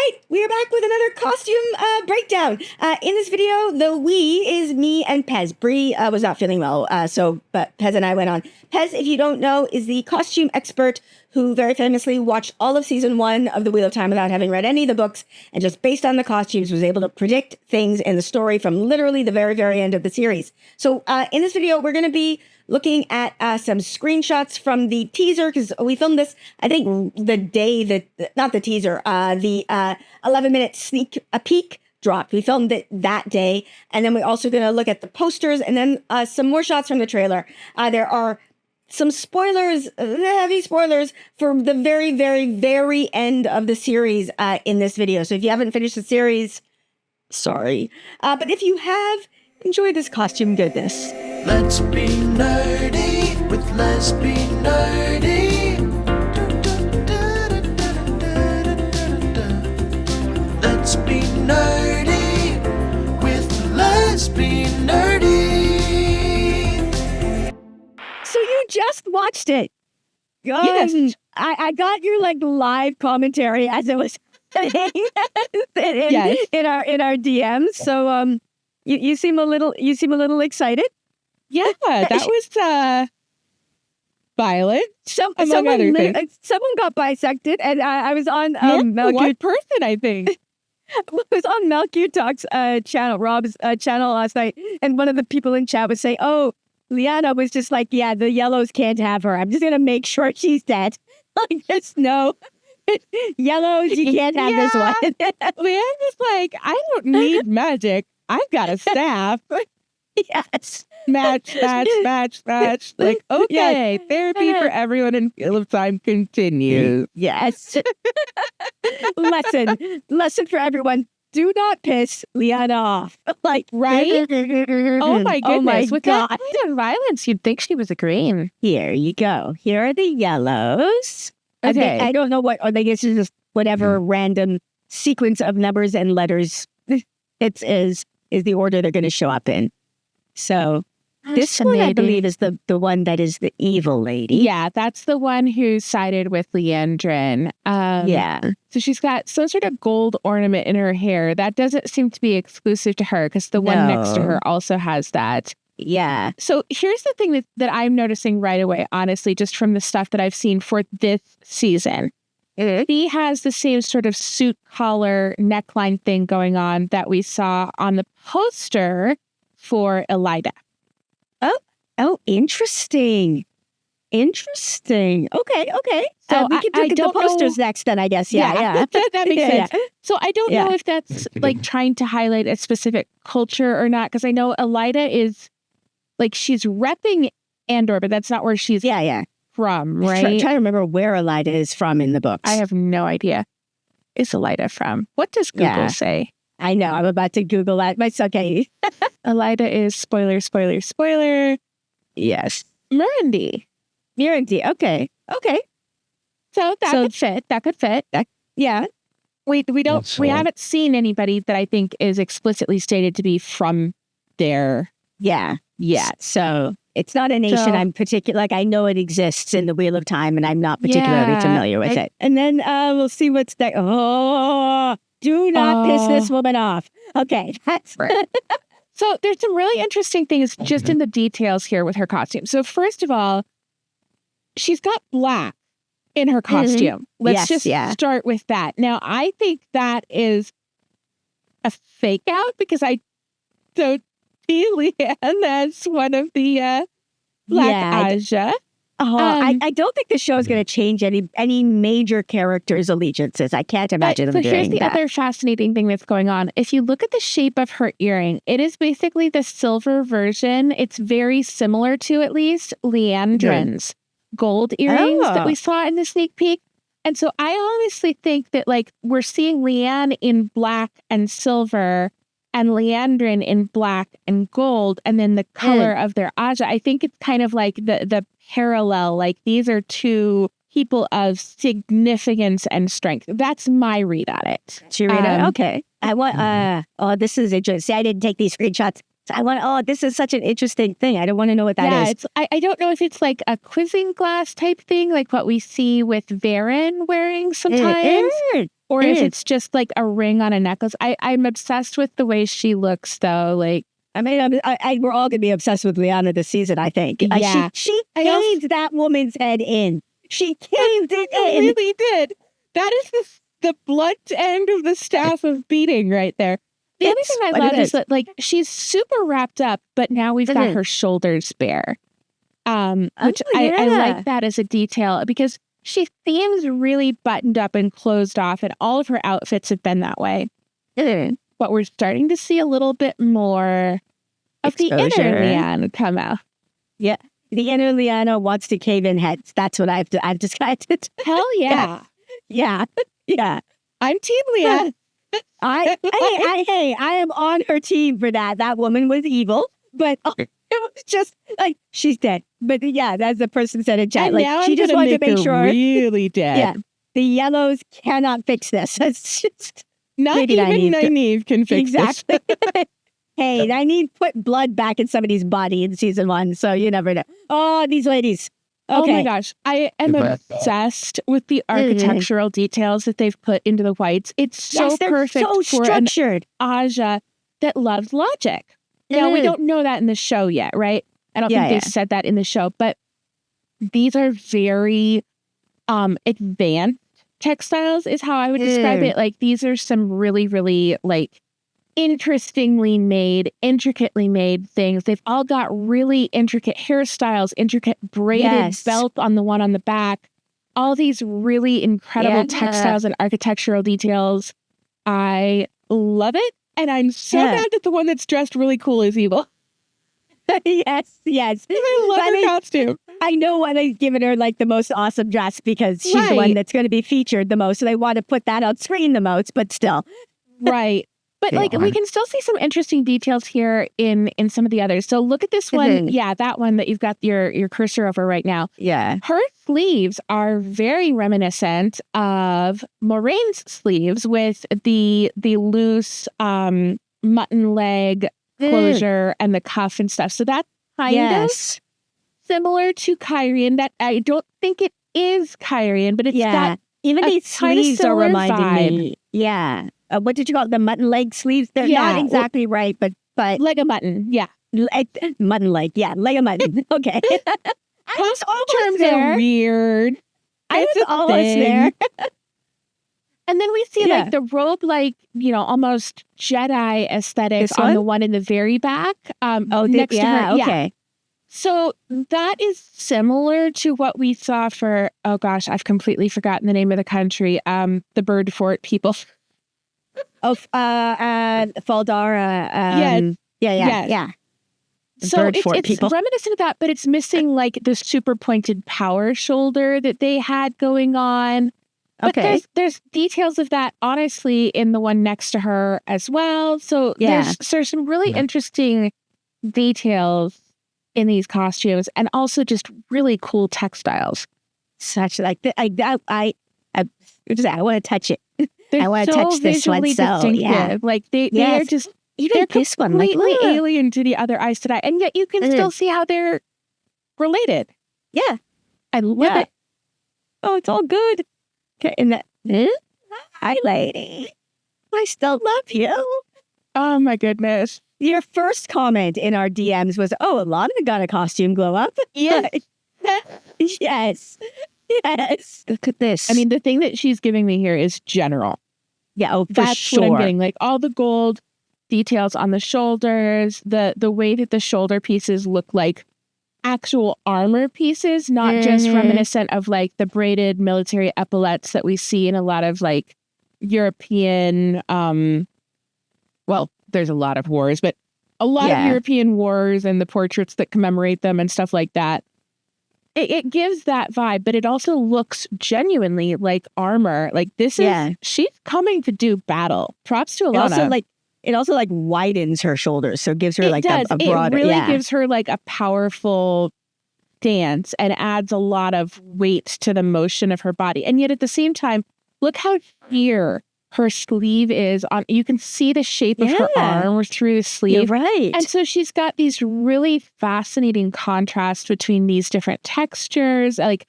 right, we are back with another costume breakdown. In this video, the we is me and Pez. Bree was not feeling well, but Pez and I went on. Pez, if you don't know, is the costume expert who very famously watched all of season 1 of The Wheel of Time without having read any of the books, and just based on the costumes was able to predict things in the story from literally the very, very end of the series. So in this video, we're going to be looking at some screenshots from the teaser, because we filmed this, I think, the day that, not the teaser, the 11-minute sneak peek dropped. We filmed it that day. And then we're also going to look at the posters and then some more shots from the trailer. There are some spoilers, heavy spoilers, for the very, very, very end of the series in this video. So if you haven't finished the series, sorry. But if you have, enjoy this costume goodness. Let's be nerdy with Let's Be Nerdy. Let's be nerdy with Let's Be Nerdy. So you just watched it. Yes. I got your live commentary as it was in our DMs. So you seem a little excited. Yeah, that was violent. Someone got bisected, and I was on one person, I think. I was on Melq Talk's channel, Rob's channel last night, and one of the people in chat was saying, "Oh, Liana was just like, yeah, the yellows can't have her. I'm just gonna make sure she's dead. Like, just no." Yellows, you can't have this one. Leanna's like, I don't need magic. I've got a staff. Yes. Match. Like, okay, therapy for everyone in Wheel of Time continues. Yes. Lesson for everyone. Do not piss Liana off. Like, right? Oh my goodness. Oh my With God. that kind of violence, you'd think she was a green. Here you go. Here are the yellows. Okay. I don't know what, or I guess it's just whatever random sequence of numbers and letters is the order they're going to show up in. So this one, I believe, is the one that is the evil lady. Yeah, that's the one who sided with Leandrin. Yeah. So she's got some sort of gold ornament in her hair. That doesn't seem to be exclusive to her, because the one next to her also has that. Yeah. So here's the thing that I'm noticing right away, honestly, just from the stuff that I've seen for this season. She has the same sort of suit collar neckline thing going on that we saw on the poster for Elida. Oh, interesting. Okay. So we can look at the posters next then, I guess. Yeah. That makes sense. So I don't know if that's like trying to highlight a specific culture or not, because I know Elida is like, she's repping Andor, but that's not where she's from, right? I'm trying to remember where Elida is from in the books. I have no idea. Is Elida from? What does Google say? I know. I'm about to Google that. It's okay. Elida is spoiler. Yes. Mirandy. Okay. So that could fit. Yeah. We haven't seen anybody that I think is explicitly stated to be from there. Yeah. So it's not a nation I'm particular, like, I know it exists in the Wheel of Time, and I'm not particularly familiar with it. And then we'll see what's next. Oh, do not piss this woman off. Okay. That's right. So there's some really interesting things just in the details here with her costume. So first of all, she's got black in her costume. Let's just start with that. Now, I think that is a fake out, because I don't see Leanne as one of the Black Ajah. I don't think the show is going to change any major characters' allegiances. I can't imagine them doing that. So here's the other fascinating thing that's going on. If you look at the shape of her earring, it is basically the silver version. It's very similar to, at least, Leandrin's gold earrings that we saw in the sneak peek. And so I honestly think that, like, we're seeing Leanne in black and silver and Leandrin in black and gold, and then the color of their Ajah. I think it's kind of like the parallel, like, these are two people of significance and strength. That's my read on it. Okay. I want, this is interesting. See, I didn't take these screenshots. So I want, this is such an interesting thing. I don't want to know what that is. I don't know if it's like a quizzing glass type thing, like what we see with Varen wearing sometimes. or if it's just like a ring on a necklace. I'm obsessed with the way she looks, though. Like, I mean, we're all gonna be obsessed with Liana this season, I think. Yeah. She caved that woman's head in. She caved it in. Really did. That is the blunt end of the staff of beating right there. The other thing I love is that, like, she's super wrapped up, but now we've got her shoulders bare. Which I like that as a detail, because she seems really buttoned up and closed off, and all of her outfits have been that way. But we're starting to see a little bit more of the inner Leanne come out. Yeah. The inner Liana wants to cave in heads. That's what I've decided. Hell yeah. Yeah. I'm Team Leanne. I am on her team for that. That woman was evil, but it was just like, she's dead. But yeah, that's the person said in chat. And like, now she just wanted to make sure. Really dead. Yeah. The yellows cannot fix this. It's just not even Nynaeve can fix this. Exactly. Hey, Nynaeve put blood back in somebody's body in season 1, so you never know. Oh, these ladies. Okay. Oh my gosh. I am obsessed with the architectural details that they've put into the whites. It's so perfect so for structured. an Ajah that loves logic. Now, we don't know that in the show yet, right? I don't think they said that in the show, but these are very advanced textiles is how I would describe it. Like, these are some really, really, like, interestingly made, intricately made things. They've all got really intricate hairstyles, intricate braided belt on the one on the back. All these really incredible textiles and architectural details. I love it. And I'm so mad that the one that's dressed really cool is evil. Yes. I love her costume. I know why they've given her like the most awesome dress, because she's the one that's going to be featured the most. So they want to put that on screen the most, but still. Right. But like, we can still see some interesting details here in some of the others. So look at this one. Yeah, that one that you've got your cursor over right now. Yeah. Her sleeves are very reminiscent of Moraine's sleeves with the loose mutton leg closure and the cuff and stuff. So that's kind of similar to Kyrian. That I don't think it is Kyrian, but it's got even these sleeves are reminding me. Yeah. What did you call it? The mutton leg sleeves? They're not exactly right, but leg of mutton. Yeah. Mutton leg. Yeah. Leg of mutton. Okay. Those terms are weird. I was almost there. And then we see like the robe, like, you know, almost Jedi aesthetic on the one in the very back. Next to her. Okay. So that is similar to what we saw for, oh gosh, I've completely forgotten the name of the country. The Bird Fort people. Faldara. Yeah. So it's reminiscent of that, but it's missing like the super pointed power shoulder that they had going on. But there's details of that, honestly, in the one next to her as well. So there's some really interesting details in these costumes, and also just really cool textiles. Such like I want to touch it. They're I want to so touch this one. So like they are just even this one, like completely alien to the other Aes Sedai, and yet you can still see how they're related. Yeah, I love it. Oh, it's all good. Okay, and that hi, lady. I still love you. Oh my goodness! Your first comment in our DMs was, "Oh, Alanna got a costume glow up." Yes. Yes. Look at this. I mean, the thing that she's giving me here is general. Yeah, That's what I'm getting. Like all the gold details on the shoulders, the way that the shoulder pieces look like actual armor pieces, not just reminiscent of like the braided military epaulets that we see in a lot of like European, well, there's a lot of wars, but a lot of European wars and the portraits that commemorate them and stuff like that. It gives that vibe, but it also looks genuinely like armor. Like this is, she's coming to do battle. Props to Alanna. It also like widens her shoulders, so it gives her like a broader. It really gives her like a powerful stance and adds a lot of weight to the motion of her body. And yet at the same time, look how sheer her sleeve is on. You can see the shape of her arm through the sleeve. You're right. And so she's got these really fascinating contrasts between these different textures. Like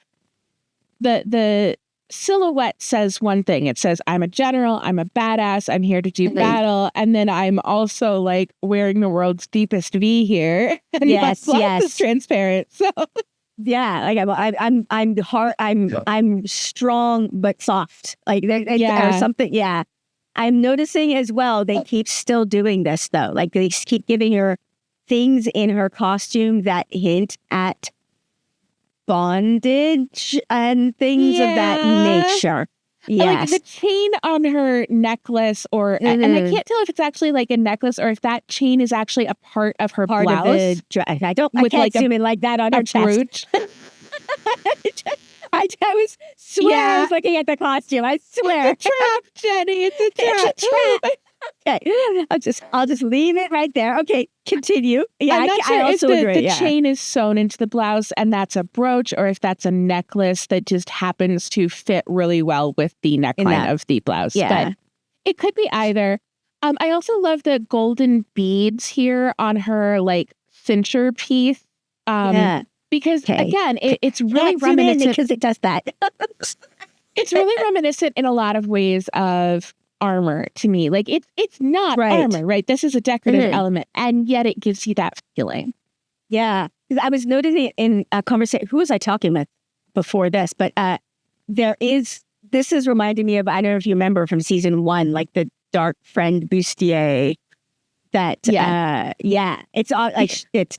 the silhouette says one thing. It says, I'm a general, I'm a badass, I'm here to do battle. And then I'm also like wearing the world's deepest V here. And Yes, my blouse yes. is transparent. So Yeah, like I'm hard. I'm strong but soft. Like or something. Yeah, I'm noticing as well. They keep still doing this though. Like they keep giving her things in her costume that hint at bondage and things of that nature. Yes. Like the chain on her necklace, and I can't tell if it's actually like a necklace or if that chain is actually a part of her blouse. I can't like zoom in like that on her chest. I was looking at the costume. I swear. It's a trap, Jenny. It's a trap. It's a trap. Okay, I'll just leave it right there. Okay, continue. Yeah, I'm not sure I also if agree. the chain is sewn into the blouse and that's a brooch, or if that's a necklace that just happens to fit really well with the neckline of the blouse. Yeah. But it could be either. I also love the golden beads here on her like cincher piece. Because again, it's really reminiscent because it does that. It's really reminiscent in a lot of ways of armor to me. Like it's not armor, right? This is a decorative element, and yet it gives you that feeling. Yeah, because I was noticing in a conversation. Who was I talking with before this? But this is reminding me of, I don't know if you remember from season 1, like the dark friend bustier. That it's all like it's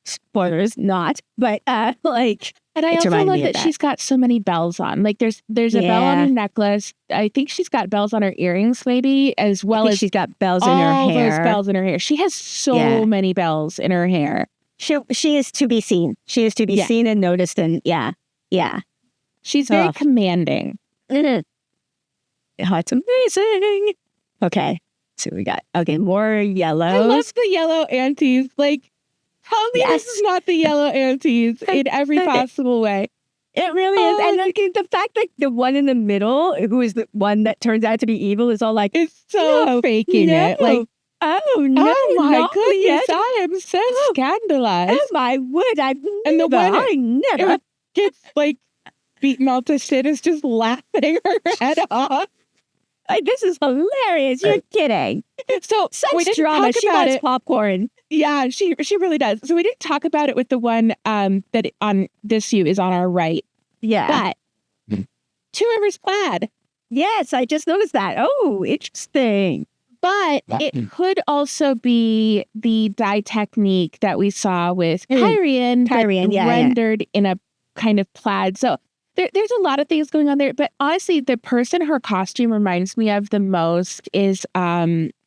spoilers, not, but like. And I also love that she's got so many bells on. Like there's a bell on her necklace. I think she's got bells on her earrings, maybe, as well as she's got bells in her hair. All those bells in her hair. She has so many bells in her hair. She is to be seen. She is to be seen and noticed, and she's very commanding. Oh, it's amazing. Okay, so we got more yellows. I love the yellow aunties. Like, tell me this is not the yellow aunties in every possible way. It really is. And like, the fact that the one in the middle, who is the one that turns out to be evil, is all like, it's so faking it. Like, oh no, oh my goodness, yet. I am so scandalized. Oh my word, I never gets like beaten all to shit is just laughing her head off. Like, this is hilarious. You're kidding. So such drama. She loves popcorn. Yeah, she really does. So we didn't talk about it with the one that on this view is on our right. Yeah. But Two Rivers plaid. Yes, I just noticed that. Oh, interesting. But it could also be the dye technique that we saw with Tyrion, rendered in a kind of plaid. So there's a lot of things going on there. But honestly, the person her costume reminds me of the most is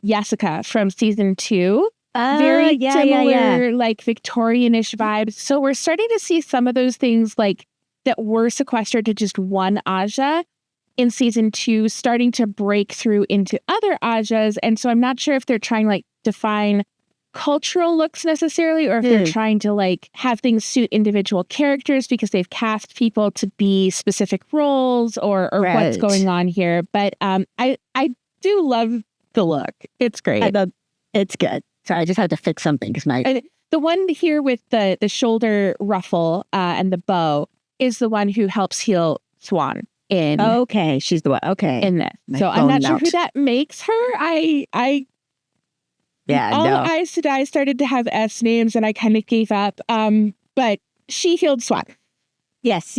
Jessica from season 2. Very similar, like Victorian-ish vibes. So we're starting to see some of those things like that were sequestered to just one Ajah in season 2 starting to break through into other Ajahs. And so I'm not sure if they're trying like define cultural looks necessarily, or if they're trying to like have things suit individual characters because they've cast people to be specific roles or what's going on here. But I do love the look. It's great. It's good. Sorry, I just had to fix something because the one here with the shoulder ruffle and the bow is the one who helps heal Swan in. Okay, she's the one. Okay, in this. So I'm not sure who that makes her. All the Eyes to Die started to have S names, and I kind of gave up. But she healed Swan. Yes.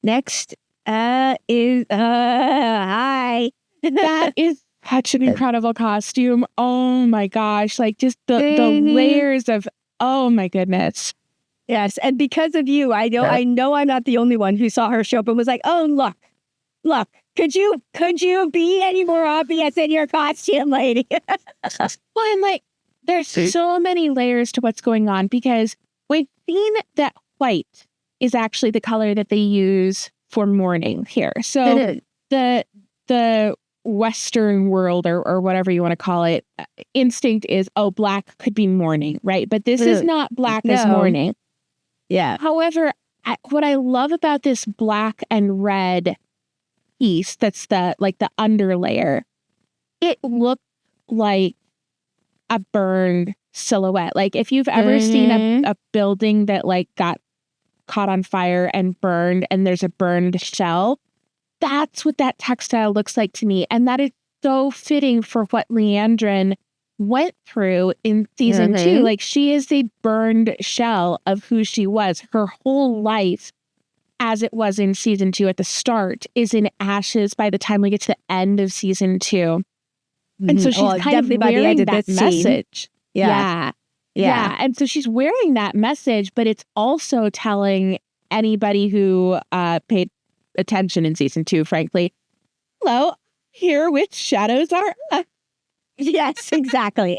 Next is hi. That is such an incredible costume. Oh my gosh. Like just the layers of, oh my goodness. Yes. And because of you, I know I'm not the only one who saw her show up and was like, oh, look, could you be any more obvious in your costume, lady? Well, and like, there's so many layers to what's going on because we've seen that white is actually the color that they use for mourning here. So the Western world or whatever you want to call it, instinct is, oh, black could be mourning, right? But this is not black as mourning. Yeah. However, what I love about this black and red piece, that's the underlayer, it looked like a burned silhouette. Like if you've ever seen a building that like got caught on fire and burned, and there's a burned shell. That's what that textile looks like to me. And that is so fitting for what Leandrin went through in season 2. Like, she is a burned shell of who she was. Her whole life, as it was in season 2 at the start, is in ashes by the time we get to the end of season 2. And so she's kind of wearing that message. Yeah. And so she's wearing that message, but it's also telling anybody who paid attention in season 2, frankly, hello, here with shadows are up. Yes, exactly.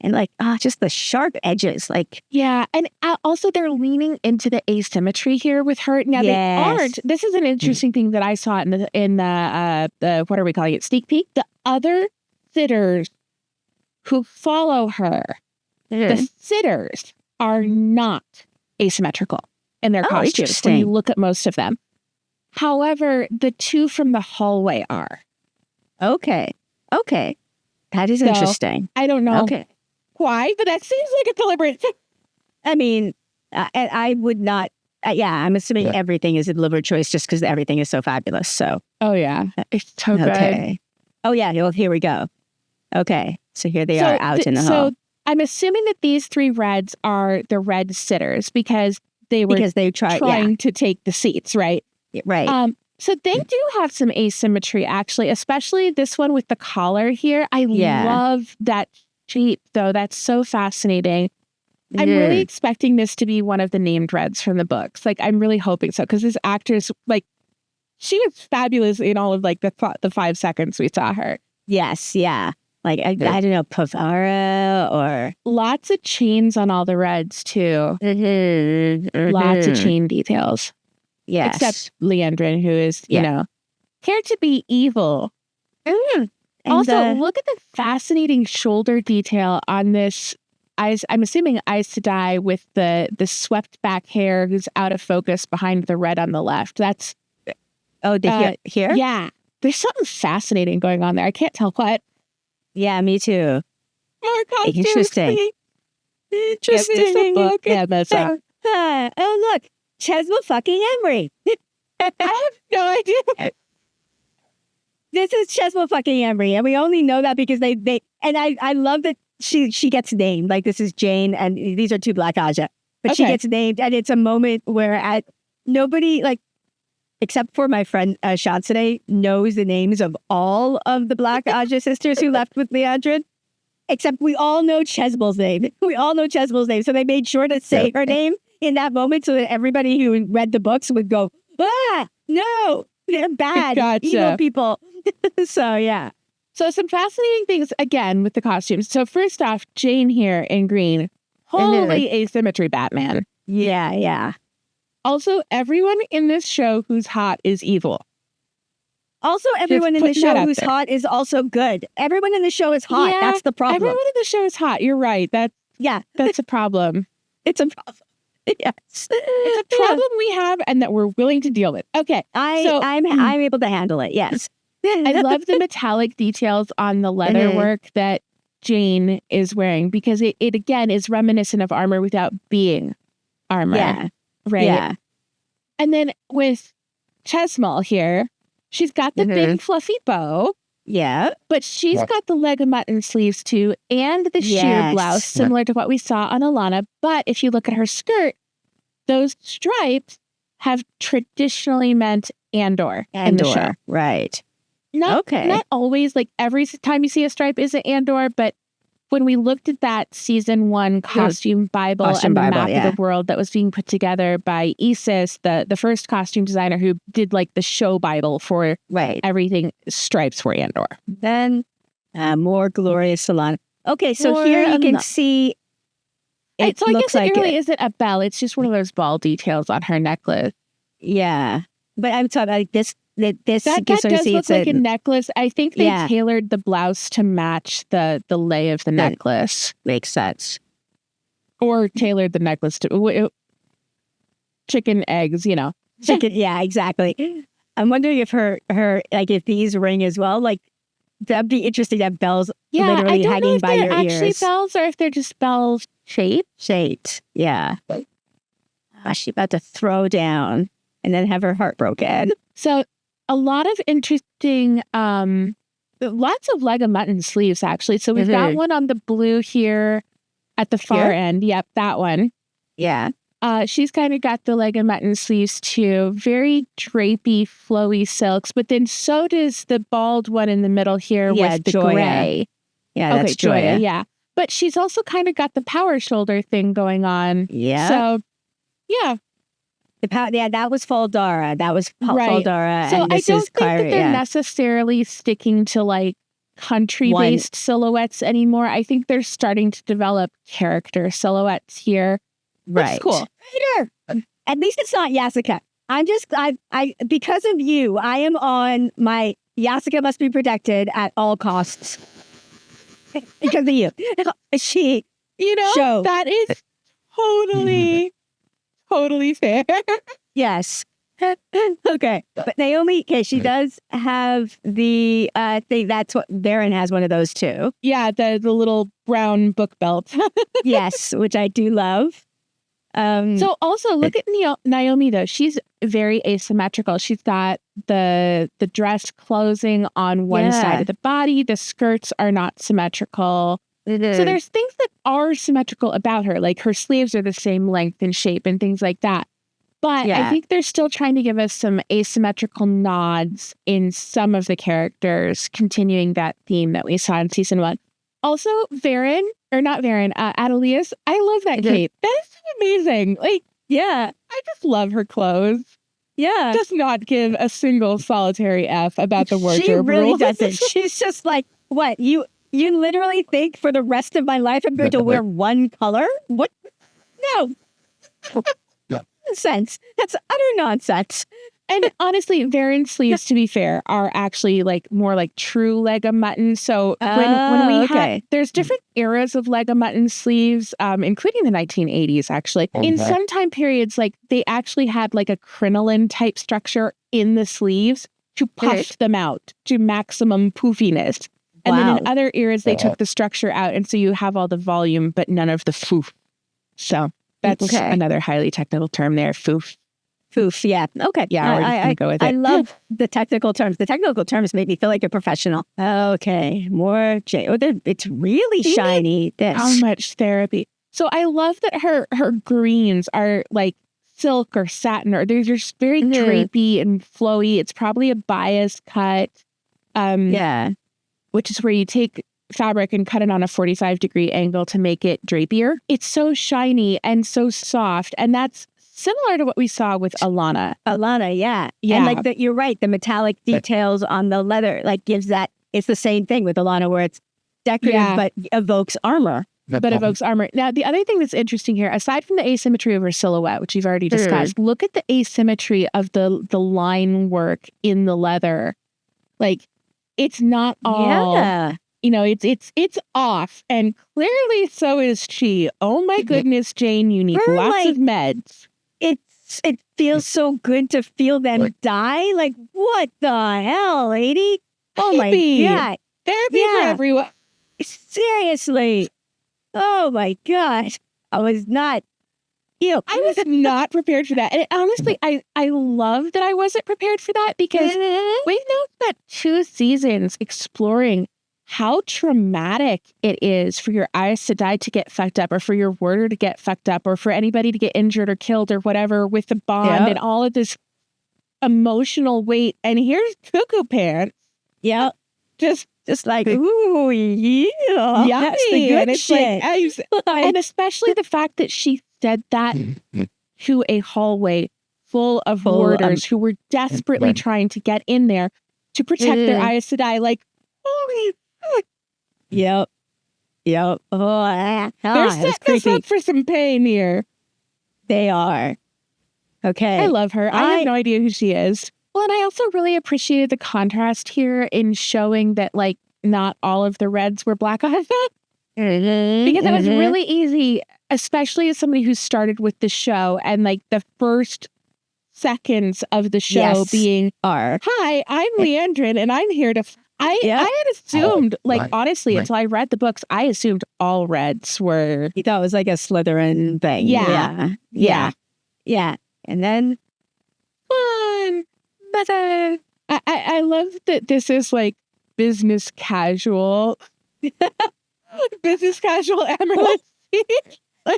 And like, just the sharp edges, like. Yeah, and also they're leaning into the asymmetry here with her. Now they aren't. This is an interesting thing that I saw in the what are we calling it, sneak peek. The other sitters who follow her, the sitters are not asymmetrical in their costumes when you look at most of them. However, the 2 from the hallway are. Okay. That is interesting. I don't know why, but that seems like a deliberate. I mean, I would not. I'm assuming everything is a deliberate choice just because everything is so fabulous. So. Oh yeah, it's so good. Oh yeah. Well, here we go. Okay, so here they are out in the hall. So I'm assuming that these 3 reds are the red sitters because they trying to take the seats, right? Right. So they do have some asymmetry, actually, especially this one with the collar here. I love that shape, though. That's so fascinating. I'm really expecting this to be one of the named reds from the books. Like, I'm really hoping so, because this actress, like, she was fabulous in all of, like, the 5 seconds we saw her. Yes, yeah. Like, I don't know, Pavara or... Lots of chains on all the reds, too. Lots of chain details. Yes. Except Leandrin, who is, you know, here to be evil. Also, look at the fascinating shoulder detail on this eyes. I'm assuming Eyes to Die with the swept back hair who's out of focus behind the red on the left. That's... here? Yeah. There's something fascinating going on there. I can't tell what. Yeah, me too. More costumes. Interesting. Interesting. Book. Yeah, that's right. Oh, look. Chesma fucking Emery. I have no idea. This is Chesma fucking Emery, and we only know that because they and I love that she gets named. Like, this is Jane, and these are 2 Black Ajah, but she gets named, and it's a moment where nobody, like, except for my friend Sean today, knows the names of all of the Black Ajah sisters who left with Leandrin. Except we all know Chesma's name. So they made sure to say her name in that moment so that everybody who read the books would go, no, they're bad, evil people. So, yeah. So some fascinating things, again, with the costumes. So first off, Jane here in green. Holy asymmetry, Batman. Yeah. Also, everyone in this show who's hot is evil. Also, everyone in the show who's hot is also good. Everyone in the show is hot. That's the problem. Everyone in the show is hot. You're right. That's a problem. It's a problem. Yes. It's a problem we have and that we're willing to deal with. Okay. I'm able to handle it. Yes. I love the metallic details on the leather work that Jane is wearing because it again is reminiscent of armor without being armor. Yeah. Right. Yeah. And then with Chesmal here, she's got the big fluffy bow. Yeah. But she's got the leg of mutton sleeves too, and the sheer blouse, similar to what we saw on Alanna. But if you look at her skirt, those stripes have traditionally meant Andor in the show. Right. Not always, like every time you see a stripe is an Andor, but when we looked at that season 1 costume Bible and the map of the world that was being put together by Isis, the first costume designer who did like the show Bible for everything, stripes were Andor. Then more glorious Alanna. Okay, so here you can see it so I looks guess it like really isn't a bell. It's just one of those ball details on her necklace. Yeah. But I'm talking like this. That does look like a necklace. I think they tailored the blouse to match the lay of the necklace. Makes sense. Or tailored the necklace to chicken eggs, you know. Chicken, yeah, exactly. I'm wondering if her like if these ring as well. Like that'd be interesting to have bells literally hanging by your ears. Actually bells or if they're just bells shaped. Yeah. she's about to throw down and then have her heart broken. So a lot of interesting, lots of leg of mutton sleeves, actually. So we've got one on the blue here at the far end. Yep, that one. Yeah. She's kind of got the leg of mutton sleeves too. Very drapey, flowy silks. But then so does the bald one in the middle here with the Joya. gray. Yeah, that's Joya. Yeah. But she's also kind of got the power shoulder thing going on. Yeah. So, yeah. That was Faldara. That was Faldara. So and I this don't is think that Kyrie, they're necessarily sticking to like country-based silhouettes anymore. I think they're starting to develop character silhouettes here. Right. That's cool. At least it's not Yasuka. I because of you, I am on my Yasuka must be protected at all costs. Because of you. She, that is totally fair. Yes. Okay. But Naomi, she does have the thing. That's what Baron has one of those too. Yeah, the little brown book belt. Yes, which I do love. So also look at Naomi though. She's very asymmetrical. She's got the dress closing on one side of the body. The skirts are not symmetrical. So there's things that are symmetrical about her, like her sleeves are the same length and shape and things like that. But I think they're still trying to give us some asymmetrical nods in some of the characters, continuing that theme that we saw in season 1. Also, Adelius, I love that cape. That is so amazing. Like, I just love her clothes. Yeah. Does not give a single solitary F about the wardrobe. She really rules. doesn't. She's just like, what? You literally think for the rest of my life I'm going to wear one color? What? No. Nonsense. That's utter nonsense. And honestly, Varen's sleeves, to be fair, are actually like more like true leg of mutton. So when we had, there's different eras of leg of mutton sleeves, including the 1980s, actually. In some time periods, like they actually had like a crinoline type structure in the sleeves to puff them out to maximum poofiness. And then in other eras, they took the structure out. And so you have all the volume, but none of the foof. So that's another highly technical term there, foof. Foof, yeah. Okay. Yeah, we're just gonna go with it. I love the technical terms. The technical terms make me feel like a professional. Okay, more it's really shiny. This. How much therapy. So I love that her greens are like silk or satin, or they're just very drapey and flowy. It's probably a bias cut. Which is where you take fabric and cut it on a 45-degree angle to make it drapier. It's so shiny and so soft, and that's similar to what we saw with Alanna. Yeah. And like you're right, the metallic details on the leather like gives that. It's the same thing with Alanna where it's decorative but evokes armor. Now, the other thing that's interesting here, aside from the asymmetry of her silhouette, which you've already discussed, look at the asymmetry of the line work in the leather. Like, it's not all, it's off. And clearly so is she. Oh my goodness, Jane, you need lots of meds. It feels so good to feel them die. Like, what the hell, lady? Oh my God. Therapy for everyone. Seriously. Oh my God. I was not prepared for that. And honestly, I love that I wasn't prepared for that because we've now spent 2 seasons exploring how traumatic it is for your Aes Sedai to get fucked up, or for your warder to get fucked up, or for anybody to get injured or killed or whatever with the bond and all of this emotional weight. And here's Cuckoo Pants. Yeah. Just like, ooh, yeah. That's the good and shit. And especially the fact that she said that to a hallway full of warders who were desperately trying to get in there to protect their Aes Sedai. Like, holy fuck. Yep. Oh, they're setting us up for some pain here. They are. Okay. I love her. I have no idea who she is. Well, and I also really appreciated the contrast here in showing that, like, not all of the Reds were Black Ajah. Because it was really easy, especially as somebody who started with the show and, like, the first seconds of the show being, hi, I'm Leandrin, and I'm here to... I had assumed, honestly, until I read the books, I assumed all Reds were... You thought it was like a Slytherin thing. Yeah. Yeah. And then Fun. I love that this is like business casual. Business casual Amylin.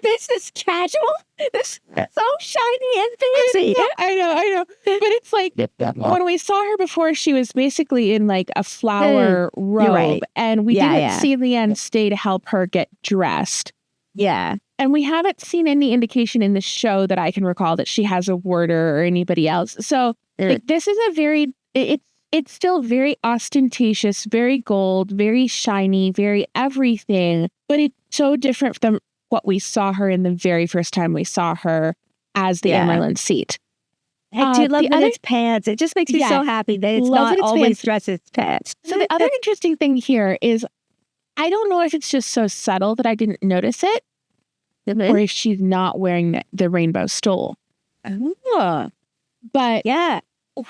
business casual. This so shiny and fancy. I know. But it's like when we saw her before, she was basically in like a flower robe, right. and we didn't see Leanne stay to help her get dressed. Yeah. And we haven't seen any indication in the show that I can recall that she has a warder or anybody else. So like, this is a very, it's still very ostentatious, very gold, very shiny, very everything. But it's so different from what we saw her in the very first time we saw her as the Amylin seat. I do love that it's pants. It just makes me so happy that it's not always dressed as pants. So the other interesting thing here is, I don't know if it's just so subtle that I didn't notice it, or if she's not wearing the rainbow stole. Oh. But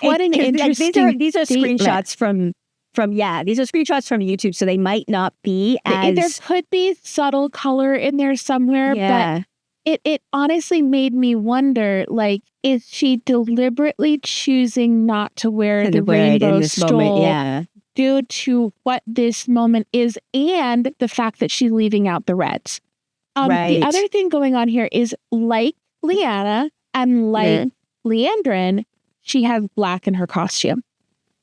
what an interesting these are screenshots from these are screenshots from YouTube, so they might not be as... There could be subtle color in there somewhere, but it honestly made me wonder, like, is she deliberately choosing not to wear the rainbow stole due to what this moment is and the fact that she's leaving out the reds? The other thing going on here is, like Lyanna and like Leandrin, she has black in her costume.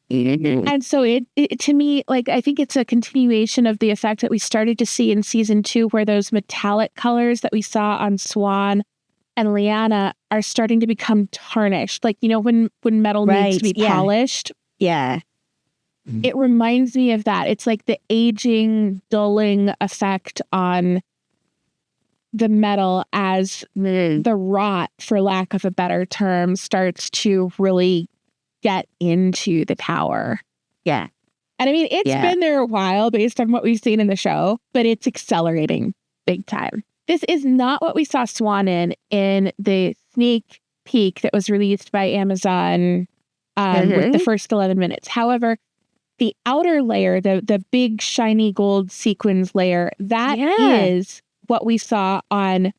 And so it to me, like, I think it's a continuation of the effect that we started to see in season 2, where those metallic colors that we saw on Swan and Lyanna are starting to become tarnished. Like, you know, when metal needs to be polished. Yeah. It reminds me of that. It's like the aging, dulling effect on the metal as the rot, for lack of a better term, starts to really get into the tower. Yeah. And I mean, it's been there a while based on what we've seen in the show, but it's accelerating big time. This is not what we saw Swan in the sneak peek that was released by Amazon with the first 11 minutes. However, the outer layer, the big shiny gold sequins layer, that is what we saw on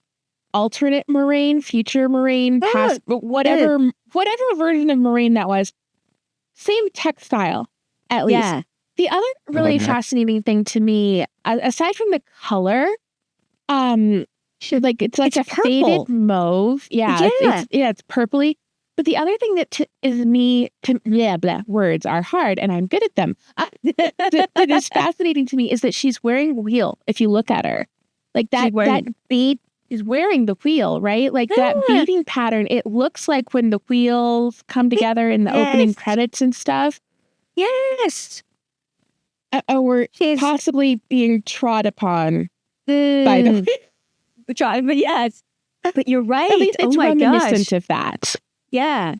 alternate Moraine, future Moraine, past, whatever version of Moraine that was. Same textile, at least. Yeah. The other really fascinating thing to me, aside from the color, it's like a purple. Faded mauve. Yeah, it's purpley. But the other thing that words are hard, and I'm good at them. That is fascinating to me is that she's wearing wheel. If you look at her, like that bead is wearing the wheel, right? Like that beading pattern. It looks like when the wheels come together in the opening credits and stuff. Yes. Or possibly being trod upon by the wheel. But yes. But you're right. At least it's reminiscent of that. Yeah.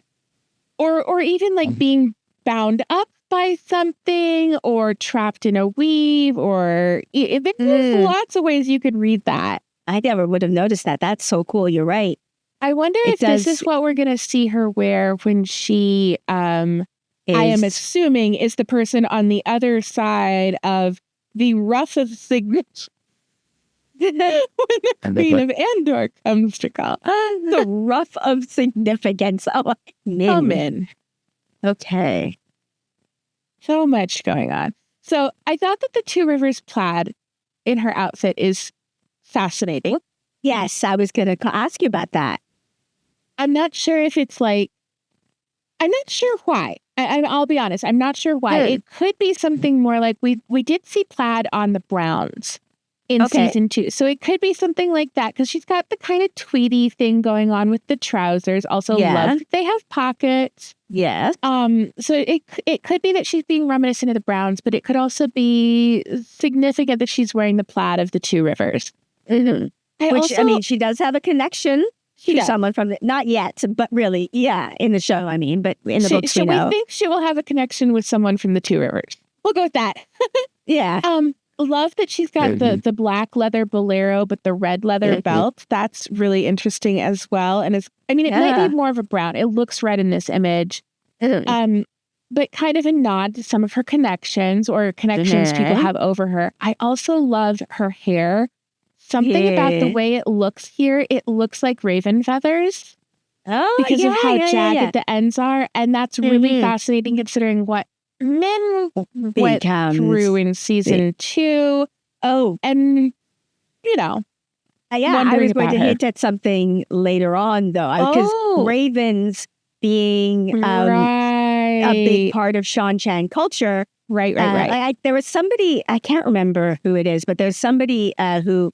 Or even like being bound up by something, or trapped in a weave, or there's lots of ways you could read that. I never would have noticed that. That's so cool. You're right. I wonder if this is what we're going to see her wear when she, I am assuming, is the person on the other side of the rough of signature. When the Queen of Andor comes to call. The rough of significance. Oh, come in. Okay. So much going on. So I thought that the Two Rivers plaid in her outfit is fascinating. Yes, I was going to ask you about that. I'm not sure if it's like, I'm not sure why. I'll be honest. I'm not sure why. It could be something more like we did see plaid on the Browns in season 2. So it could be something like that, because she's got the kind of tweedy thing going on with the trousers. Also, love that they have pockets. Yes. So it could be that she's being reminiscent of the Browns, but it could also be significant that she's wearing the plaid of the Two Rivers. Mm-hmm. I mean, she does have a connection to someone from not yet, but really, in the show, I mean, but in the books, we know. We think she will have a connection with someone from the Two Rivers. We'll go with that. Yeah. Love that she's got the black leather bolero, but the red leather belt. That's really interesting as well. And it might be more of a brown. It looks red in this image. But kind of a nod to some of her connections people have over her. I also loved her hair. Something about the way it looks here. It looks like raven feathers. because of how jagged the ends are. And that's really fascinating considering what men went through in season 2. Oh. And, you know. I was going to hint at something later on, though. Because ravens being a big part of Shan culture. Right. There was somebody, I can't remember who it is, but there's somebody who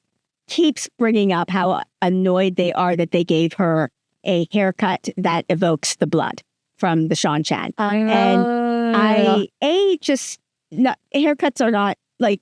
keeps bringing up how annoyed they are that they gave her a haircut that evokes the blood from the Shan. And haircuts are not like,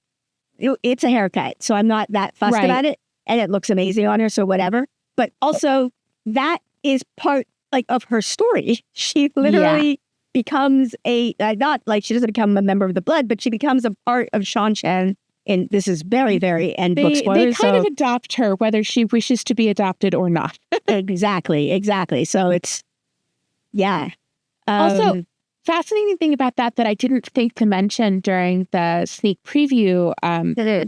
it's a haircut. So I'm not that fussed about it. And it looks amazing on her, so whatever. But also, that is part of her story. She literally becomes not like she doesn't become a member of the blood, but she becomes a part of Shan. And this is very, very end book spoilers. They kind of adopt her, whether she wishes to be adopted or not. Exactly. So it's, also, fascinating thing about that I didn't think to mention during the sneak preview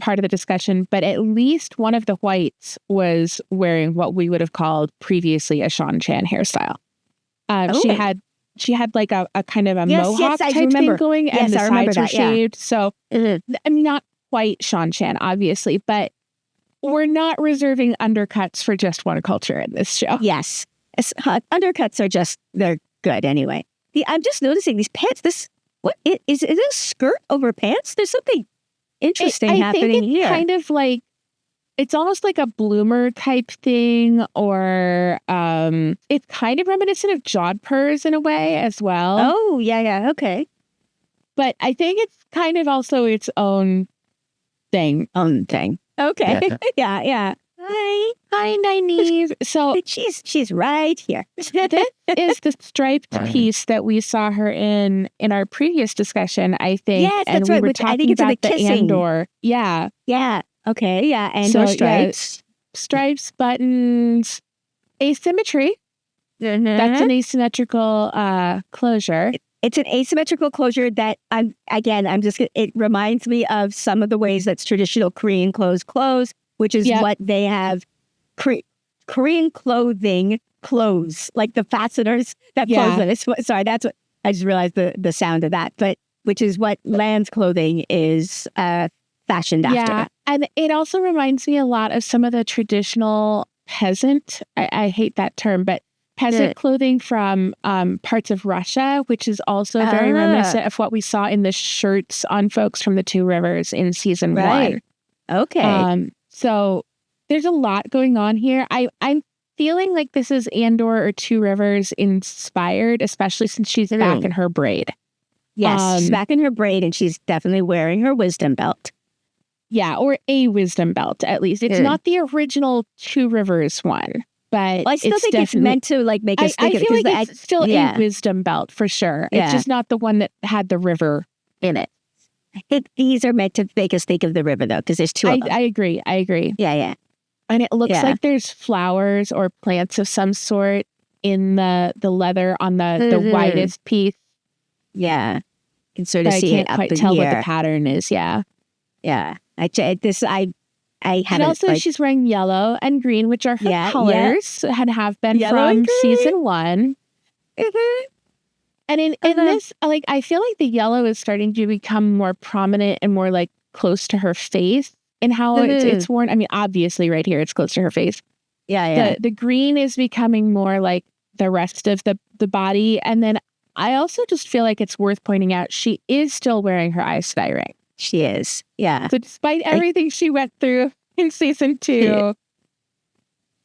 part of the discussion, but at least one of the whites was wearing what we would have called previously a Shan hairstyle. She had like a kind of a mohawk type thing going, and the sides were shaved. So I'm not quite Shan, obviously, but we're not reserving undercuts for just one culture in this show. Yes. Undercuts are they're good anyway. I'm just noticing these pants. Is it a skirt over pants? There's something interesting happening here. I think it's kind of like, it's almost like a bloomer type thing, or it's kind of reminiscent of jodhpurs in a way as well. Oh, yeah, okay. But I think it's kind of also its own thing. Okay. Yeah. Hi, Nynaeve. So she's right here. This is the striped piece that we saw her in our previous discussion, I think. Yes, that's right. We were talking about the Andor. Yeah. Okay. Yeah. Andor stripes. Stripes, buttons, asymmetry. That's an asymmetrical closure. It's an asymmetrical closure that it reminds me of some of the ways that's traditional Korean clothes, which is what they have. Korean clothing clothes, like the fasteners that close it. Sorry, that's what I just realized the sound of that. But which is what Land's clothing is fashioned after. Yeah, and it also reminds me a lot of some of the traditional peasant. I hate that term, but peasant clothing from parts of Russia, which is also very reminiscent of what we saw in the shirts on folks from the Two Rivers in season 1. Okay. So there's a lot going on here. I'm feeling like this is Andor or Two Rivers inspired, especially since she's back in her braid. Yes, she's back in her braid, and she's definitely wearing her wisdom belt. Yeah, or a wisdom belt, at least. It's not the original Two Rivers one, but I still think it's meant to make us think I feel like it's still a wisdom belt for sure. Yeah. It's just not the one that had the river in it. I think these are meant to make us think of the river, though, because there's two of them. I agree. Yeah. And it looks like there's flowers or plants of some sort in the leather on the widest piece. Yeah. You can sort of see it up in here. I can't quite tell what the pattern is. Yeah. I haven't. And also she's wearing yellow and green, which are her colors and have been yellow from season 1. And in this, I feel like the yellow is starting to become more prominent and more close to her face in how it's worn. I mean, obviously right here, it's close to her face. Yeah. The green is becoming more like the rest of the body. And then I also just feel like it's worth pointing out, she is still wearing her Aes Sedai ring. She is. Yeah. So despite everything she went through in season 2,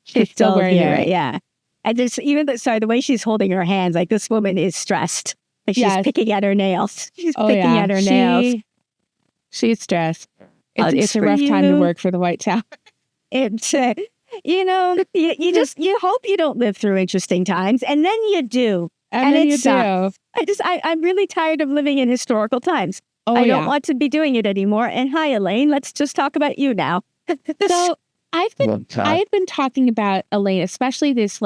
she's still wearing it. Right? Yeah. And just the way she's holding her hands, this woman is stressed. She's picking at her nails. She's picking at her nails. She's stressed. It's a rough time to work for the White Tower. It's, you hope you don't live through interesting times, and then you do. And then you sucks. I'm really tired of living in historical times. I don't want to be doing it anymore. And hi, Elaine, let's just talk about you now. So I had been talking about Elaine, especially this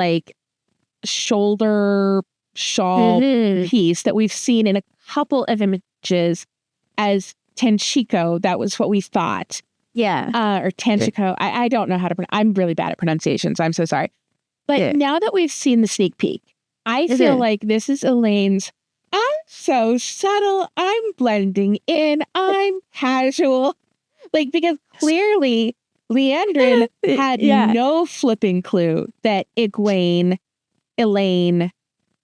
shoulder shawl piece that we've seen in a couple of images as Tenchiko. That was what we thought. Yeah. Or Tenchiko. I don't know how to pronounce. I'm really bad at pronunciations. I'm so sorry. But now that we've seen the sneak peek, I feel like this is Elaine's, I'm so subtle, I'm blending in, I'm casual. Like, because clearly Leandrin had no flipping clue that Egwene, Elaine,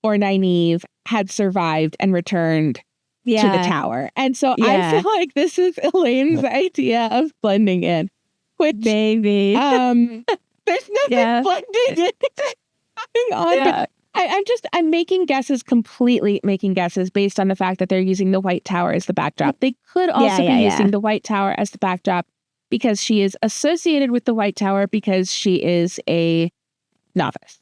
or Nynaeve had survived and returned to the tower. And so I feel like this is Elaine's idea of blending in. Which, maybe. there's nothing blending in going on. But I'm making guesses, completely making guesses based on the fact that they're using the White Tower as the backdrop. They could also be using the White Tower as the backdrop because she is associated with the White Tower because she is a novice.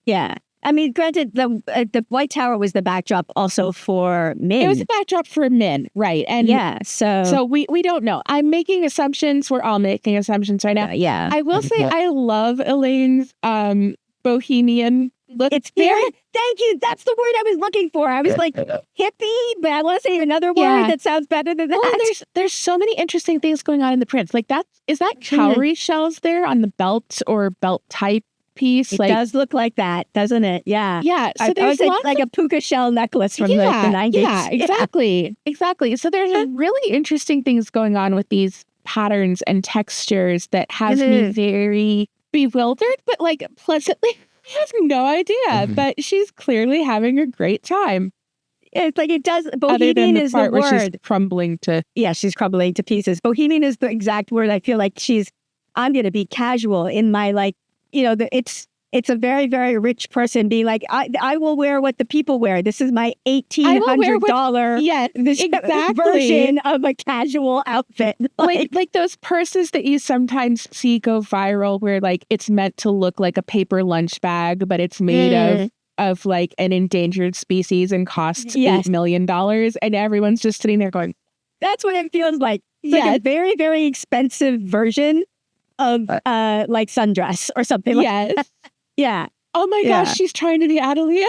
Yeah. I mean, granted, the White Tower was the backdrop also for Min. It was a backdrop for Min, right? And so we don't know. I'm making assumptions. We're all making assumptions right now. Yeah. I will say I love Elaine's Bohemian look. It's very, thank you. That's the word I was looking for. I was like hippie, but I want to say another word that sounds better than that. Well, there's so many interesting things going on in the prints. Like is that cowrie shells there on the belt or belt type piece? It does look like that, doesn't it? Yeah. Yeah. So there's like a puka shell necklace from the 90s. Yeah, exactly. Exactly. So there's really interesting things going on with these patterns and textures that has me very bewildered, but like pleasantly. I have no idea, but she's clearly having a great time. It's like it does. Bohemian is the word. She's crumbling to. Yeah, she's crumbling to pieces. Bohemian is the exact word. I feel like I'm going to be casual in my it's a very, very rich person being like, I will wear what the people wear. This is my $1,800 version of a casual outfit. Like those purses that you sometimes see go viral where like it's meant to look like a paper lunch bag, but it's made of like an endangered species and costs $8 million. And everyone's just sitting there going, that's what it feels like. It's like a very, very expensive version of like sundress or something like that. Yeah. Oh my gosh, she's trying to be Adelia.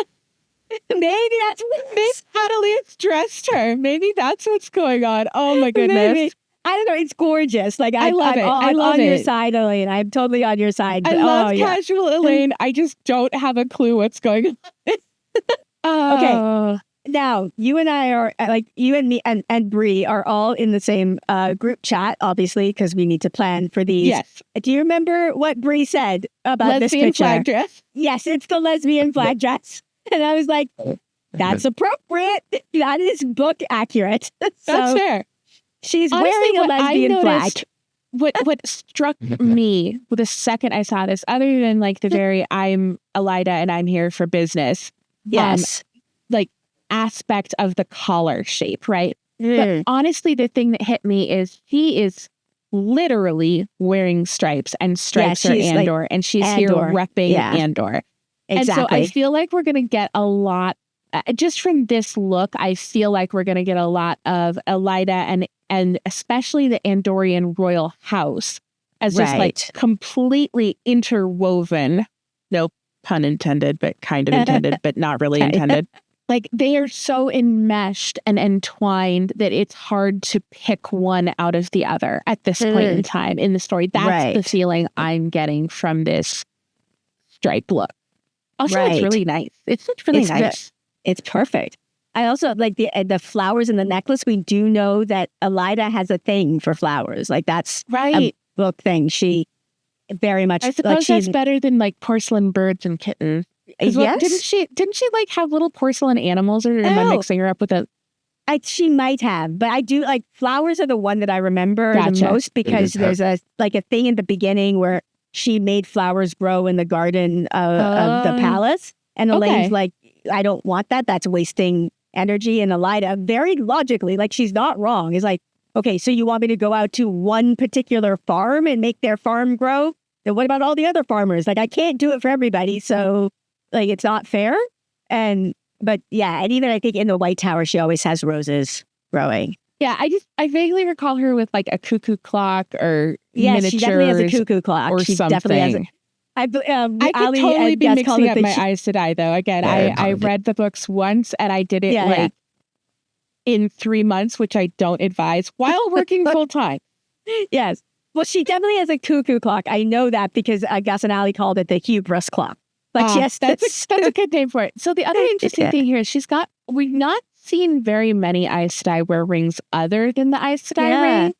Maybe that's what Adelia's dressed her. Maybe that's what's going on. Oh my goodness. Maybe. I don't know. It's gorgeous. Like I love it. I'm on your side, Elaine. I'm totally on your side. I love casual Elaine. I just don't have a clue what's going on. Okay. Now, you and I are, like, you and me and Bree are all in the same group chat, obviously, because we need to plan for these. Yes. Do you remember what Bree said about this picture? Lesbian flag dress? Yes, it's the lesbian flag dress. And I was like, that's appropriate. That is book accurate. That's fair. She's wearing a lesbian flag. What struck me the second I saw this, other than like the very I'm Elida and I'm here for business. Yes. Like, aspect of the collar shape, right? But honestly, the thing that hit me is she is literally wearing stripes, and stripes are Andor, like, and she's here repping Andor. Exactly. And so I feel like we're going to get a lot, just from this look, I feel like we're going to get a lot of Elida and especially the Andorian royal house as just like completely interwoven. No pun intended, but kind of intended, but not really intended. Like, they are so enmeshed and entwined that it's hard to pick one out of the other at this point in time in the story. That's the feeling I'm getting from this stripe look. Also, it's really nice. It's really nice. It's perfect. I also like the flowers in the necklace. We do know that Elida has a thing for flowers. Like, that's a book thing. She very much. I suppose that's better than like porcelain birds and kittens. Well, didn't she like have little porcelain animals, or am I mixing her up with a? She might have, but I do like flowers are the one that I remember the most because there's a thing in the beginning where she made flowers grow in the garden of the palace, and Elaine's like, I don't want that. That's wasting energy. And Elida, very logically, like, she's not wrong, is like, okay, so you want me to go out to one particular farm and make their farm grow? Then what about all the other farmers? Like, I can't do it for everybody, so. Like, it's not fair. But even I think in the White Tower, she always has roses growing. Yeah, I vaguely recall her with like a cuckoo clock or miniatures. She definitely has a cuckoo clock. Or she something. Definitely has I could totally be mixing up my eyes to die, though. Again, I read the books once and I did it in 3 months, which I don't advise, while working full time. Yes. Well, she definitely has a cuckoo clock. I know that because Gus and Ali called it the hubris clock. But yes, that's a good name for it. So the other interesting thing here is we've not seen very many Aes Sedai wear rings other than the Aes Sedai ring.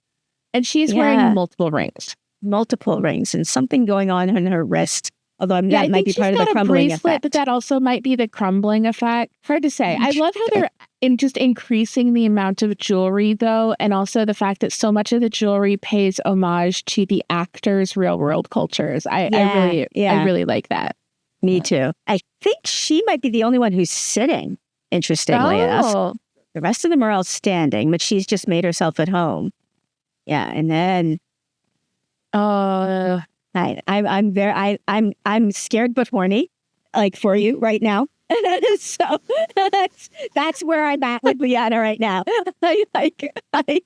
And she's wearing multiple rings. Multiple rings and something going on her wrist. Although that might be part of the crumbling effect. But that also might be the crumbling effect. Hard to say. I love how they're just increasing the amount of jewelry, though, and also the fact that so much of the jewelry pays homage to the actors' real-world cultures. I really like that. Me too. I think she might be the only one who's sitting, interestingly enough. The rest of them are all standing, but she's just made herself at home. Yeah, and then... I'm scared but horny, like for you right now. So that's where I'm at with Liana right now.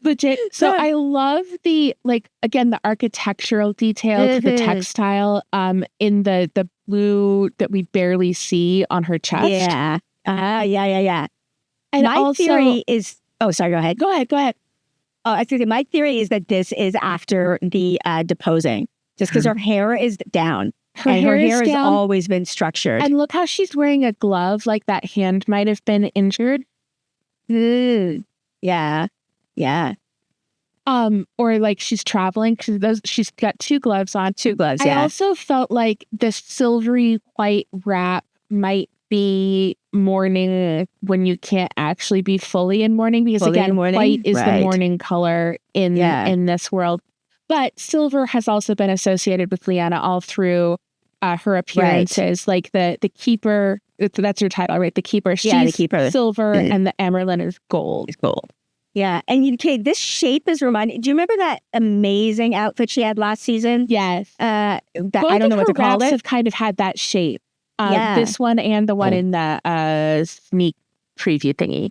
Legit. So I love the the architectural detail to the textile in the blue that we barely see on her chest. Yeah. Yeah. And my theory is sorry, go ahead. Go ahead. Oh, I think my theory is that this is after the deposing. Just because her hair is down. Her hair has always been structured. And look how she's wearing a glove, like that hand might have been injured. Yeah. Or like she's traveling because she's got two gloves on. Two gloves, I also felt like the silvery white wrap might be mourning when you can't actually be fully in mourning because white is the mourning color in this world. But silver has also been associated with Liana all through her appearances. Like the keeper, that's her title, right? The keeper. She's the keeper. Silver and the Amylin is gold. It's gold. Yeah. And this shape is reminding. Do you remember that amazing outfit she had last season? Yes. I don't know what to call it. Have kind of had that shape. This one and the one in the sneak preview thingy.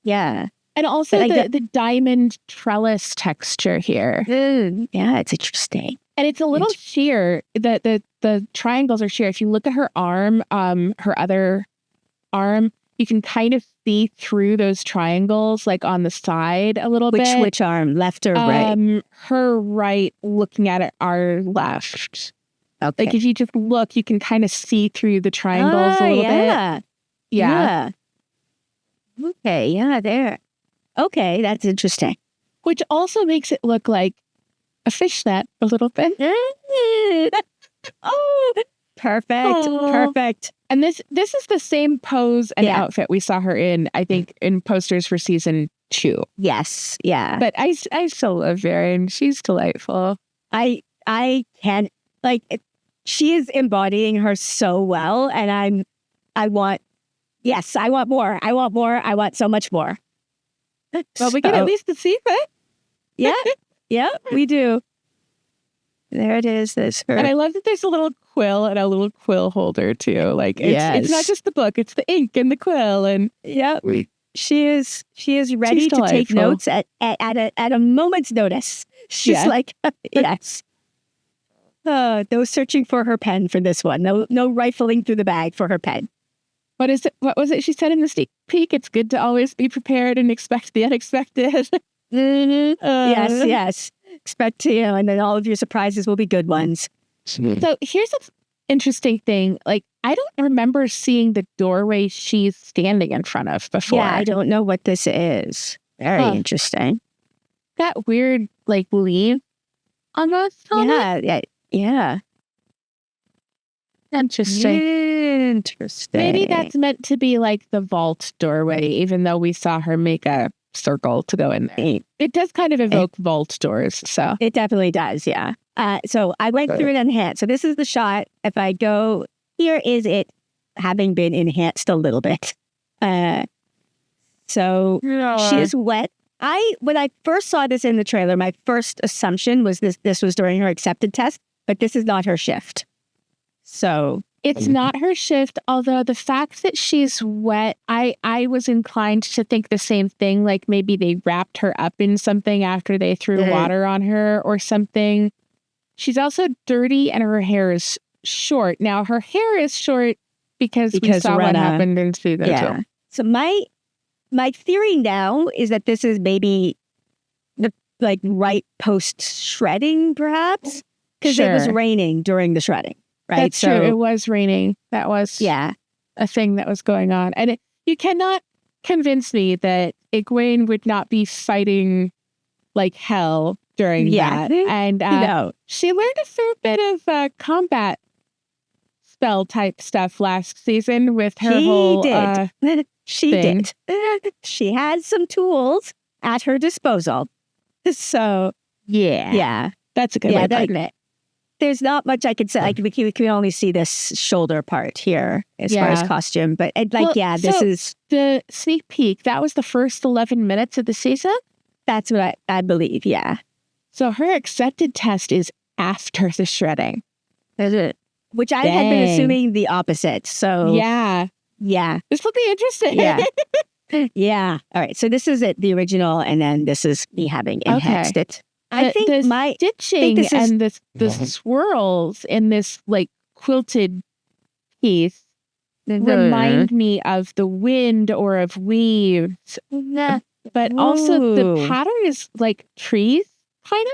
Yeah. And also the diamond trellis texture here. Yeah, it's interesting. And it's a little sheer. The triangles are sheer. If you look at her arm, her other arm, you can kind of see through those triangles, like on the side a little bit. Which arm? Left or right? Her right, looking at it, our left. Okay. Like if you just look, you can kind of see through the triangles a little bit. Yeah. Okay, yeah, there. Okay, that's interesting. Which also makes it look like a fishnet a little bit. Perfect. And this is the same pose and outfit we saw her in, I think, in posters for season 2. Yes, yeah. But I still love Varen. She's delightful. I can't, she is embodying her so well, and I want more. I want so much more. Well, we get at least to see it. Yeah, we do. There it is. This her. And I love that there's a little quill and a little quill holder too. Like it's not just the book; it's the ink and the quill. And she is ready to take notes at a moment's notice. She's yes. No searching for her pen for this one. No rifling through the bag for her pen. What was it she said in the sneak peek? It's good to always be prepared and expect the unexpected. Yes. Expect to, and then all of your surprises will be good ones. So here's an interesting thing. Like, I don't remember seeing the doorway she's standing in front of before. Yeah, I don't know what this is. Very interesting. That weird, leaf almost on it. Yeah. Interesting. Maybe that's meant to be like the vault doorway, even though we saw her make a circle to go in there. It does kind of evoke vault doors, so. It definitely does, yeah. So I went through it enhanced. So this is the shot. If I go, here is it having been enhanced a little bit. So she is wet. When I first saw this in the trailer, my first assumption was this was during her accepted test, but this is not her shift. So it's not her shift, although the fact that she's wet, I was inclined to think the same thing, like maybe they wrapped her up in something after they threw water on her or something. She's also dirty and her hair is short. Now, her hair is short because we saw what happened in season 2. So my theory now is that this is maybe the right post shredding, perhaps, because it was raining during the shredding. right? That's true. It was raining. That was yeah. a thing that was going on. And you cannot convince me that Egwene would not be fighting like hell during that. And No. she learned a fair bit of combat spell type stuff last season with her whole she thing. did. She had some tools at her disposal. So yeah. That's a good way of putting it. There's not much I could say. Like we can only see this shoulder part here as far as costume, but this is the sneak peek. That was the first 11 minutes of the season. That's what I believe. Yeah. So her accepted test is after the shredding. Is it? Which I had been assuming the opposite. So yeah. This will be interesting. Yeah. Yeah. All right. So this is it, the original, and then this is me having enhanced it. I think the stitching and the swirls in this like quilted piece remind me of the wind or of weaves. But also the pattern is like trees, kind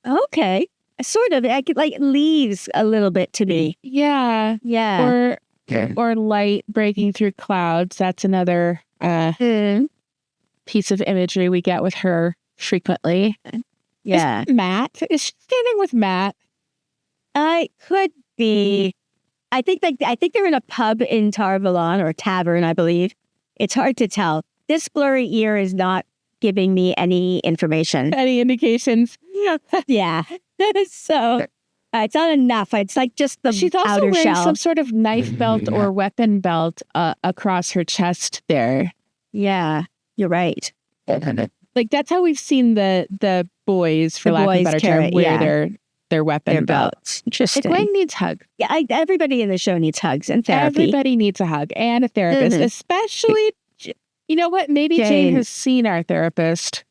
of. Okay. Sort of. I could like leaves a little bit to me. Yeah. Yeah. Or light breaking through clouds. That's another piece of imagery we get with her frequently. Yeah. Matt? Is she standing with Matt? I could be. I think they're in a pub in Tarvalon, or tavern, I believe. It's hard to tell. This blurry ear is not giving me any information. Any indications? Yeah. So it's not enough. It's like just the She's also outer wearing shell. some sort of knife belt or weapon belt across her chest there. Yeah, you're right. Like that's how we've seen the boys, for lack of a better term, wear their weapon belts. Interesting. Egwene needs hugs. Yeah, everybody in the show needs hugs and therapy. Everybody needs a hug and a therapist, especially. You know what? Maybe Jane has seen our therapist.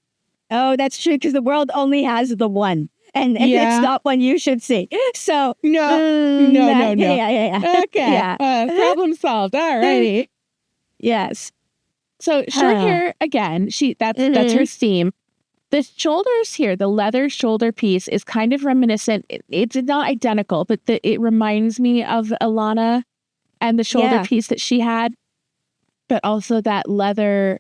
Oh, that's true, because the world only has the one. And it's not one you should see. So no. Yeah. Okay. Yeah. Problem solved. All righty. Yes. So short hair again. That's her theme. The shoulders here, the leather shoulder piece, is kind of reminiscent. It's not identical, but it reminds me of Alanna and the shoulder piece that she had. But also that leather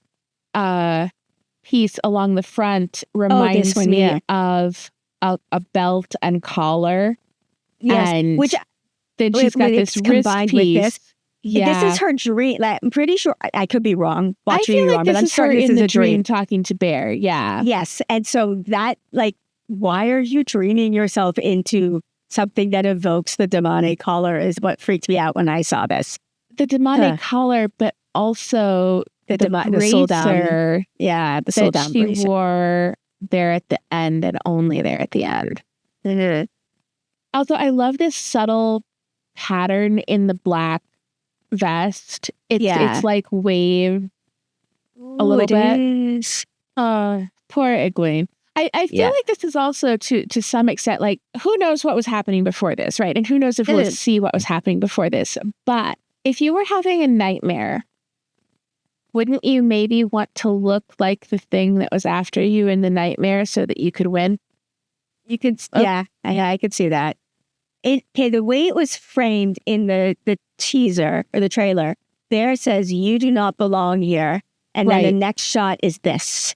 piece along the front reminds me of a belt and collar. Yes, and which then she's got this wrist piece. With this. Yeah. This is her dream. Like, I'm pretty sure, I could be wrong, watching you wrong, but I'm sure this is a dream. Talking to Bear, yeah. Yes, and so that, like, why are you dreaming yourself into something that evokes the demonic collar is what freaked me out when I saw this. The demonic collar, but also the soul down. Yeah, the soul down bracer she wore there at the end and only there at the end. Mm-hmm. Also, I love this subtle pattern in the black vest. It's like wave a little bit. Is. Poor Egwene. I feel like this is also to some extent, like, who knows what was happening before this, right? And who knows if we'll see what was happening before this. But if you were having a nightmare, wouldn't you maybe want to look like the thing that was after you in the nightmare so that you could win? You could, I could see that. The way it was framed in the teaser or the trailer, there it says, "You do not belong here." And then the next shot is this.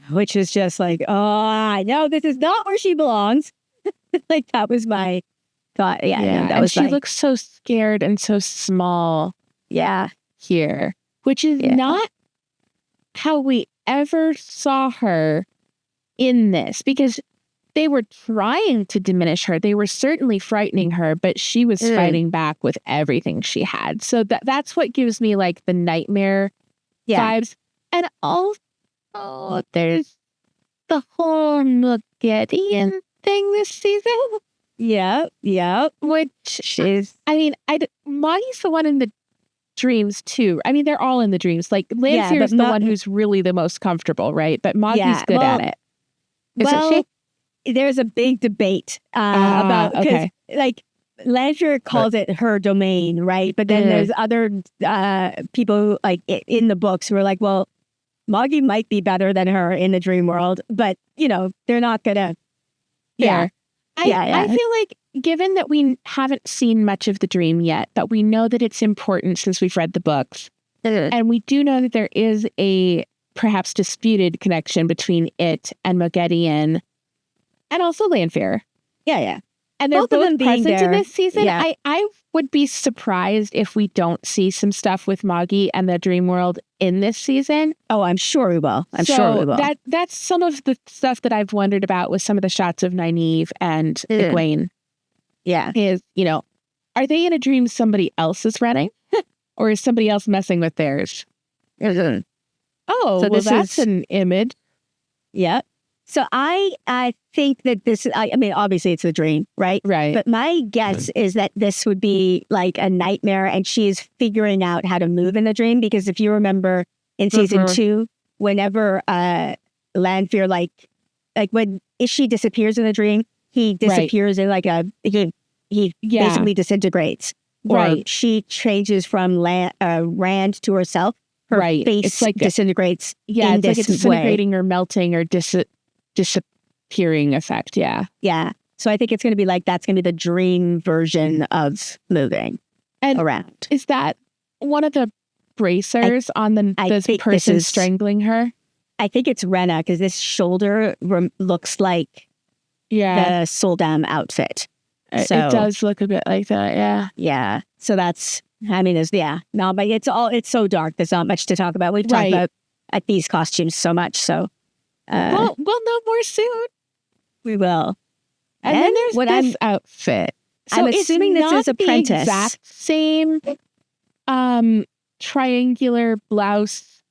Which is just like, oh, I know this is not where she belongs. Like, that was my thought. Yeah. That was she looks so scared and so small. Yeah. Here, which is not how we ever saw her in this, because they were trying to diminish her. They were certainly frightening her, but she was fighting back with everything she had. So that's what gives me like the nightmare vibes. And also, there's the whole Muggedian thing this season. Yeah. Which is, I mean, Maggie's the one in the dreams too. I mean, they're all in the dreams. Like, Lanfear's the one who's really the most comfortable, right? But Maggie's good at it. Isn't she? There's a big debate about, because like Lanfear calls it her domain, right? But then there's other people like in the books who are like, well, Maggie might be better than her in the dream world, but you know, they're not gonna. Yeah. I feel like, given that we haven't seen much of the dream yet, but we know that it's important since we've read the books, and we do know that there is a perhaps disputed connection between it and Moghedien, and also Lanfear. Yeah. And they're Both of them both being present in there. this season. Yeah. I would be surprised if we don't see some stuff with Moggy and the dream world in this season. Oh, I'm sure we will. I'm sure we will. That's some of the stuff that I've wondered about with some of the shots of Nynaeve and Egwene. Yeah. Is, are they in a dream somebody else is running? Or is somebody else messing with theirs? Mhm. Oh, so that's an image. Yeah. So I think that this, I mean, obviously it's a dream, right? Right. But my guess is that this would be like a nightmare and she's figuring out how to move in the dream. Because if you remember in season 2, whenever Lanfear, like when Ishi disappears in the dream, he disappears in like he basically disintegrates. Or she changes from Rand to herself. Her face it's like disintegrates. Yeah, it's like a disintegrating way. or melting or disappearing effect. Yeah. Yeah. So I think it's going to be like that's going to be the dream version of moving around. Is that one of the bracers on the person strangling her? I think it's Rena because this shoulder looks like the Soldam outfit. So, it does look a bit like that. Yeah. Yeah. So that's, I mean, no, but it's so dark. There's not much to talk about. We've talked about these costumes so much. So we'll know more soon. We will. And then there's this outfit. So I'm assuming this is Apprentice. The exact same triangular blouse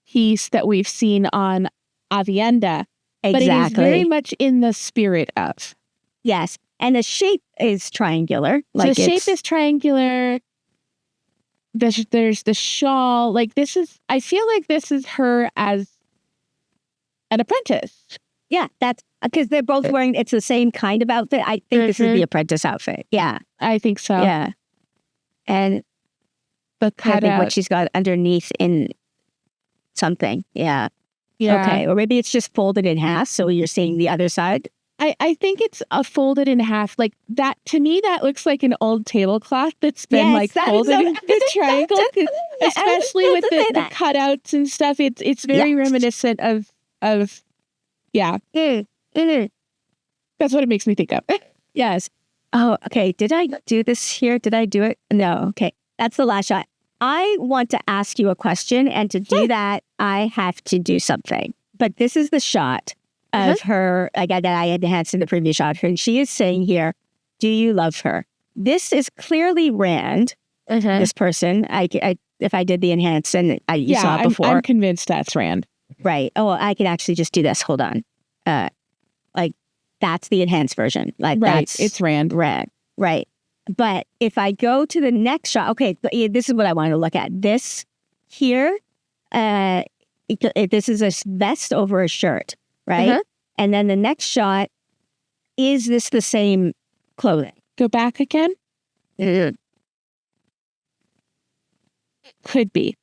piece that we've seen on Avienda. Exactly. But it is very much in the spirit of. Yes. And the shape is triangular. Like the shape is triangular. There's the shawl. Like I feel like this is her as an apprentice. Yeah, that's because they're both wearing, it's the same kind of outfit. I think this is the apprentice outfit. Yeah. I think so. Yeah. And the cutout. I think what she's got underneath in something. Yeah. Yeah. Okay. Or maybe it's just folded in half. So you're seeing the other side. I think it's folded in half. Like that, to me, that looks like an old tablecloth that's been folded into a triangle, especially with the cutouts and stuff. It's very reminiscent of yeah. That's what it makes me think of. Yes. Oh, okay. Did I do this here? Did I do it? No. Okay. That's the last shot. I want to ask you a question, and to do that, I have to do something. But this is the shot of her, that I had enhanced in the previous shot. And she is saying here, do you love her? This is clearly Rand, this person. If I did the enhance and you saw it before. I'm convinced that's Rand. Right. Oh, I could actually just do this. Hold on. That's the enhanced version. It's Rand. Right. But if I go to the next shot, okay, this is what I want to look at. This here, this is a vest over a shirt. Right? And then the next shot, is this the same clothing? Go back again? Could be.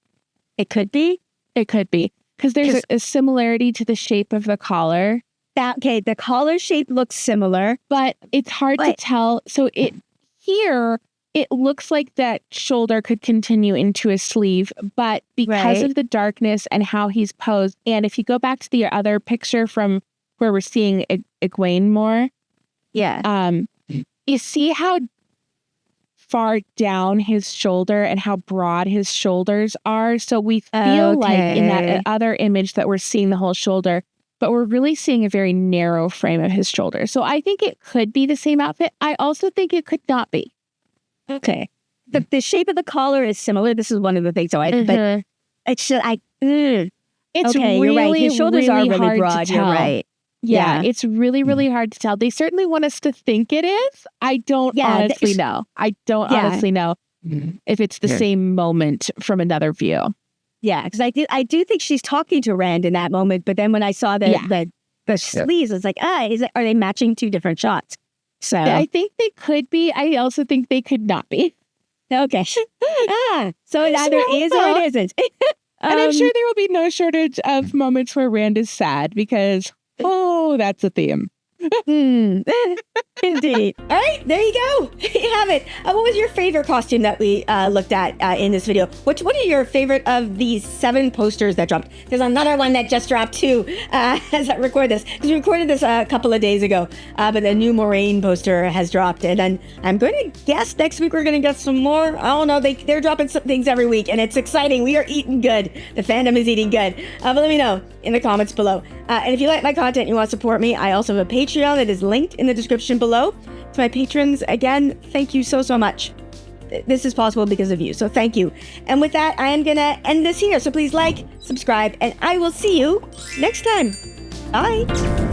It could be? It could be. Because there's a similarity to the shape of the collar. The collar shape looks similar. But it's hard to tell. So it looks like that shoulder could continue into a sleeve, but because of the darkness and how he's posed, and if you go back to the other picture from where we're seeing Egwene more, you see how far down his shoulder and how broad his shoulders are. So we feel like in that other image that we're seeing the whole shoulder, but we're really seeing a very narrow frame of his shoulder. So I think it could be the same outfit. I also think it could not be. Okay. The shape of the collar is similar. This is one of the things. So but it's just, it's okay, really, you're right. His shoulders really are really broad. You're right. Yeah, it's really, really hard to tell. They certainly want us to think it is. I don't honestly know. I don't honestly know if it's the same moment from another view. Yeah, because I do think she's talking to Rand in that moment. But then when I saw the sleeves, it's like, are they matching two different shots? So I think they could be. I also think they could not be. Okay. So it either is or it isn't. And I'm sure there will be no shortage of moments where Rand is sad because, that's a theme. Indeed. All right, there you go. You have it. What was your favorite costume that we looked at in this video? Which one are your favorite of these 7 posters that dropped? There's another one that just dropped too as I record this. Because we recorded this a couple of days ago, but the new Moraine poster has dropped. And I'm going to guess next week we're going to get some more. I don't know. They're dropping some things every week, and it's exciting. We are eating good. The fandom is eating good. But let me know in the comments below. And if you like my content and you want to support me, I also have a Patreon that is linked in the description below. To my patrons, again, thank you so much. This is possible because of you, so thank you. And with that, I am going to end this here. So please like, subscribe, and I will see you next time. Bye.